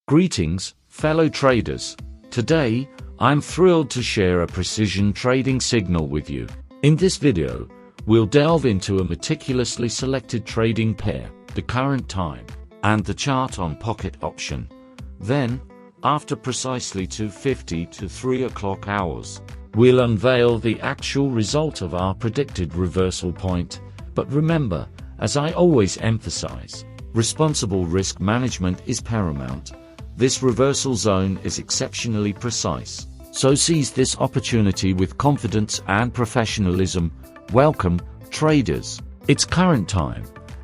Greetings, fellow traders. Today, I'm thrilled to share a precision trading signal with you. In this video, we'll delve into a meticulously selected trading pair, the current time, and the chart on pocket option. Then, after precisely 2:50 to 3 o'clock hours, we'll unveil the actual result of our predicted reversal point. But remember, as I always emphasize, responsible risk management is paramount. This reversal zone is exceptionally precise, so seize this opportunity with confidence and professionalism. Welcome, traders. It's current time,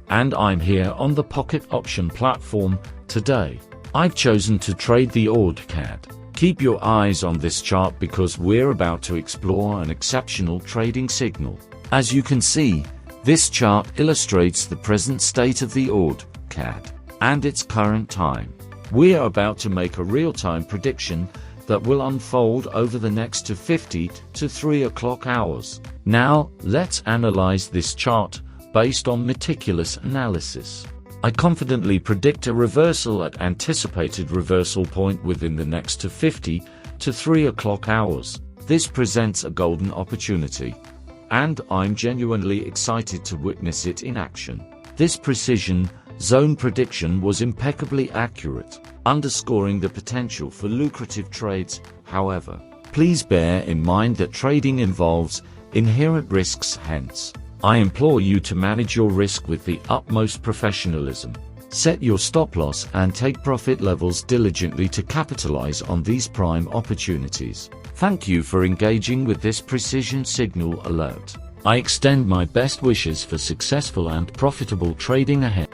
and I'm here on the Pocket Option platform. Today, I've chosen to trade the AUD CAD. Keep your eyes on this chart because we're about to explore an exceptional trading signal. As you can see, this chart illustrates the present state of the AUD CAD and its current time. We are about to make a real-time prediction that will unfold over the next 2:50 to 3 o'clock hours. Now, let's analyze this chart based on meticulous analysis. I confidently predict a reversal at anticipated reversal point within the next 2:50 to 3 o'clock hours. This presents a golden opportunity, and I'm genuinely excited to witness it in action. This precision zone prediction was impeccably accurate, underscoring the potential for lucrative trades. However, please bear in mind that trading involves inherent risks. Hence, I implore you to manage your risk with the utmost professionalism. Set your stop loss and take profit levels diligently to capitalize on these prime opportunities. Thank you for engaging with this precision signal alert. I extend my best wishes for successful and profitable trading ahead.